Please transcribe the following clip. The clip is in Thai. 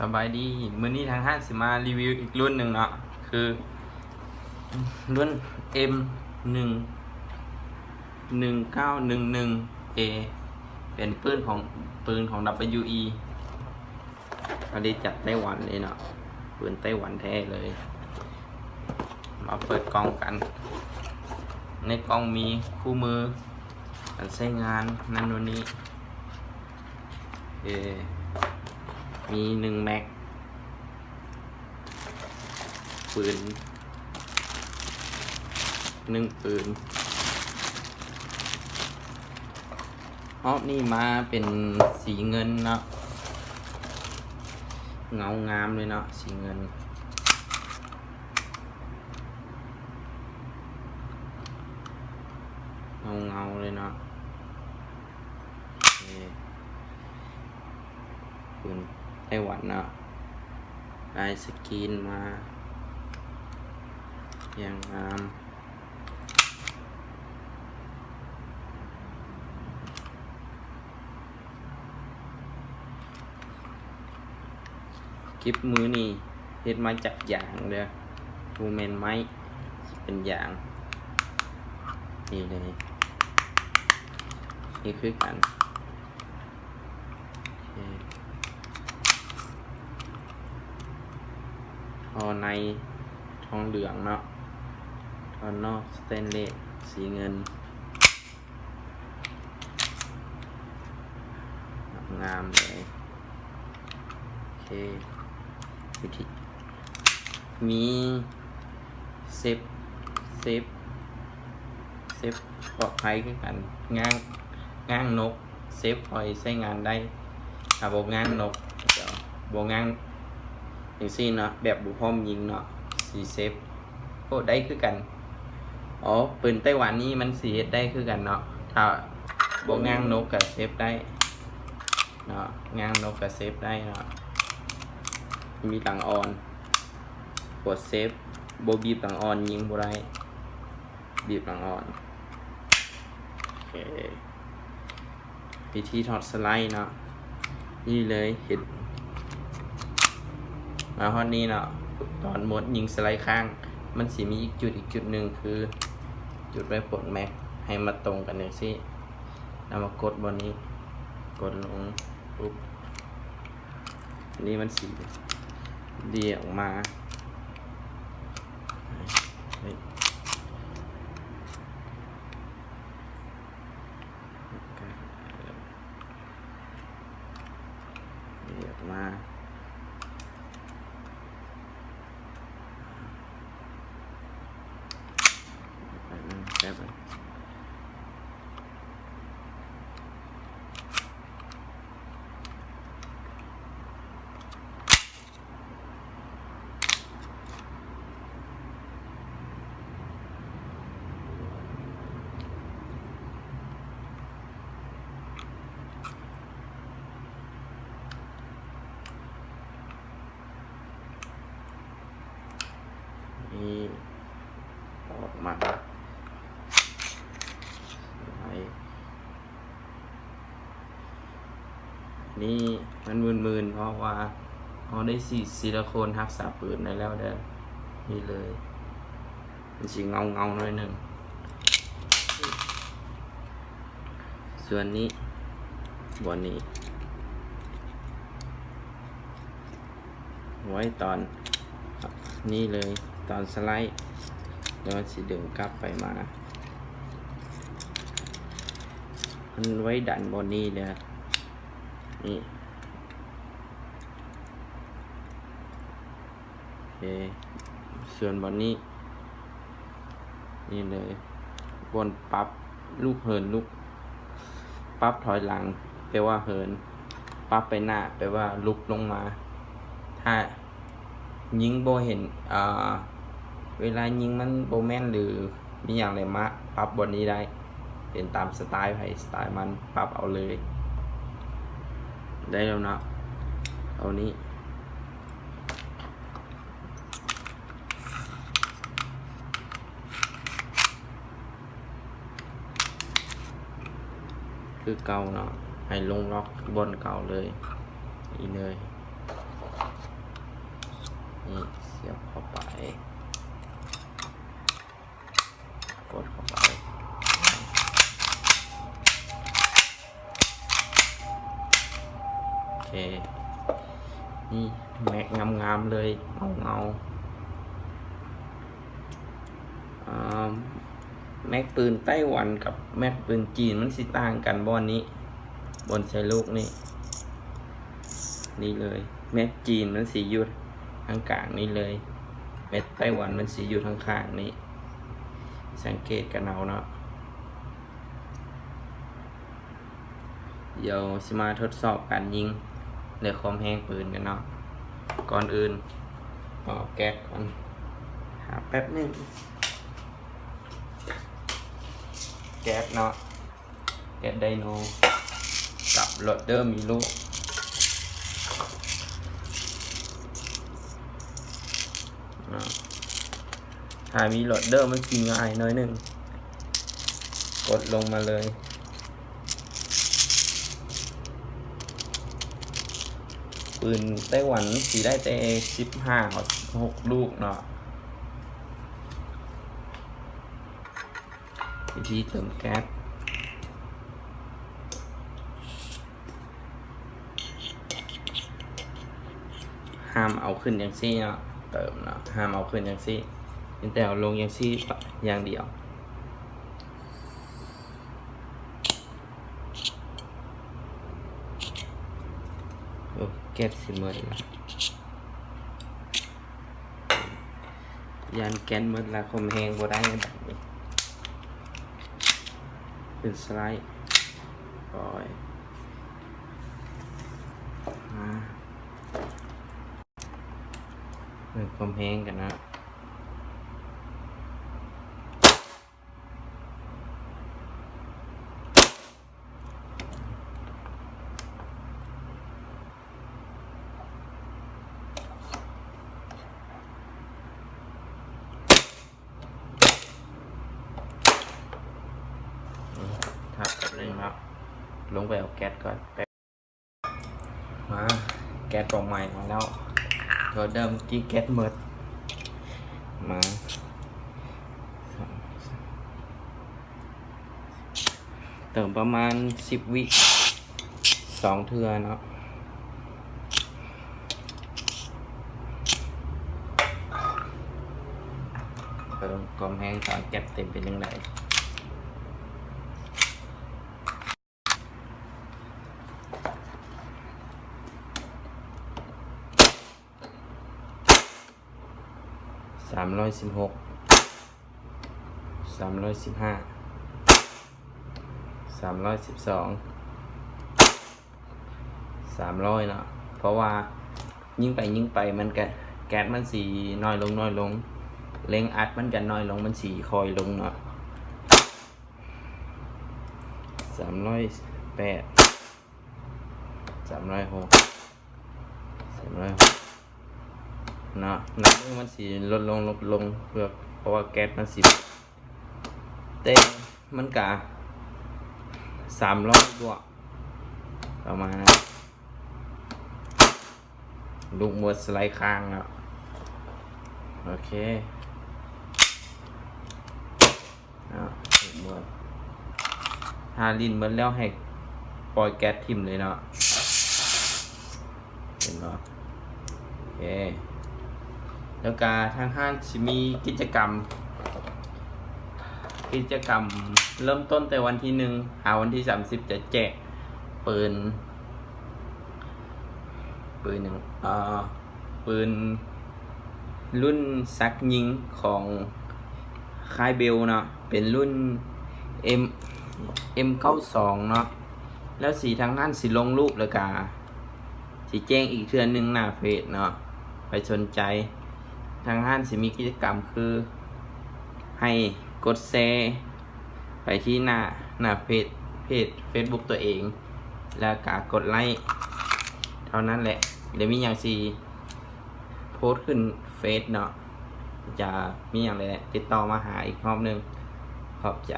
สบายดีมื้อนี้ทางห้างสิมารีวิวอีกรุ่นหนึ่งเนาะคือรุ่น M1911A เป็นปืนของ WE ผลิตจากไต้หวันเลยเนาะปืนไต้หวันแท้เลย มาเปิดกล่องกัน ในกล่องมีคู่มือการใช้งานนั่นนู่นนี้มี1 แม็กปืนปืนนี่มาเป็นสีเงินเนาะเงางามเลยเนาะสีเงินเงาเลยเนาะปืนไต้หวันเนาะลายสกรีนมาอย่างงามคลิปมือนี่เฮ็ดมาจากยางเด้อทูเมนไม้เป็นยางนี่เลยนี่คือกันท่อในทองเหลืองเนาะท่อนอกสแตนเลสสีเงินงามเลยโอเควิธีมีเซฟปลอดภัยขึ้นกันง้างนกเซฟคอยใช้งานได้ถ้าบอกง้างนกเดี๋ยวบอกง้างอย่างซี่เนาะแบบบุพร้อมยิงเนาะสีเซฟได้คือกันปืนไต้หวันนี่มันสีเฮ็ดได้คือกันเนาะถ้าบอกง้างนกกับเซฟได้เนาะง้างนกกับเซฟได้เนาะมีหลังออนกดเซฟโบบีบหลังออนยิงบ่ได้บีบหลังออนโอเควิธีถอดสไลด์เนาะนี่เลยเห็นมาฮอดนี้เนาะตอนหมดยิงสไลด์ข้างมันสิมีอีกจุดหนึ่งคือจุดไว้ปลดแม็กให้มาตรงกันเลยสินำมากดบนนี้กดลงปุ๊บนี่มันสีเดี่ยออกมาเดี่ยออกมาแป๊บนึงนี่ออกมานี่มันมืนเพราะว่าได้ซิลิโคนรักษาปืนได้แล้วเด้อนี่เลยมันสิเงาหน่อยหนึ่งส่วนนี้บนนี้ไว้ตอนนี่เลยตอนสไลด์แล้วสิดึงกลับไปมามันไว้ดันบนนี้เด้อนี่ส่วนบนนี้นี่เลยบนปรับลูกเหินลูกปรับถอยหลังแปลว่าเหินปรับไปหน้าแปลว่าลุกลงมาถ้ายิงโบเห็นเวลายิงมันโบแม่นหรือมีอย่างไรมาปรับบนนี้ได้เป็นตามสไตล์ไผสไตล์มันปรับเอาเลยได้แล้วนะเอานี้คือเก่าเนาะให้ลงล็อกบนเก่าเลยนี่เลย นี่เสียบเข้าไปกดเข้าไปโอเคนี่แม็กงามๆเลยเงาแม็กปืนไต้หวันกับแม็กปืนจีนมันสิต่างกันบอนนี้บนใช้ลูกนี่เลยแม็กจีนมันสีอยู่ทางกลางนี่เลยแม็กไต้หวันมันสีอยู่ทางข้างนี้สังเกตกันเอาเนาะเดี๋ยวสิมาทดสอบการยิงในความแห้งปืนกันเนาะก่อนอื่นต่อแก๊สก่อนหาแป๊บนึงแก๊สเนาะแก๊สไดโนกับโหลดเดอร์มีลูกถ้ามีโหลดเดอร์มันกินง่ายน้อยหนึ่งกดลงมาเลยปืนไต้หวันสีได้แต่15-6 ลูกเนาะวิธีเติมแก๊สห้ามเอาขึ้นอย่างซี่เนาะเติมเนาะห้ามเอาขึ้นอย่างซี่แต่เอาลงอย่างซี่อย่างเดียวแก๊สสิหมดละยานแก๊สหมดละคมแหงบ่ได้แบบนี้เป็นสไลด์ปล่อยความแห้งกันนะทับกับเลยครับลงไปเอาแก๊สก่อนมาแก๊สกล่องใหม่มาแล้วตัวเดิมกี่แก๊สหมดมาเติมประมาณ10 วิ2 เทื่อเนาะเติมความแห้งตอนแก๊สเต็มเป็นยังไง316 315 312 300เนาะเพราะว่ายิ่งไปมันแก๊สมันสีน้อยลงเร่งอัดมันจะน้อยลงมันสีคอยลงเนาะ308 306 เนาะน้ำมันสีลดลงเพื่อเพราะว่าแก๊สมันสีเต้มันกะ300 บวกประมาณนั้นลูกหมดสไลด์ค้างแล้วโอเคลูกหมดถ้าลิ้นหมดแล้วให้ปล่อยแก๊สทิ่มเลยเนาะเห็นเนาะโอเคแล้วก็ทางห้างจะมีกิจกรรมเริ่มต้นแต่วันที่1 หาวันที่30จะแจกปืนรุ่นซักยิงของค่ายเบลเนาะเป็นรุ่น M92 เนาะแล้วสีทางห้างสิลงรูปแล้วก็สิแจ้งอีกเทื่อนึงหน้าเพจเนาะไปสนใจทางห้างสิมีกิจกรรมคือให้กดแชร์ไปที่หน้าเพจ Facebook ตัวเองแล้วก็กดไลค์เท่านั้นแหละเดี๋ยวมีอย่างสีโพสต์ขึ้นเฟซเนาะจะมีอย่างไรติดต่อมาหาอีกรอบนึงขอบใจ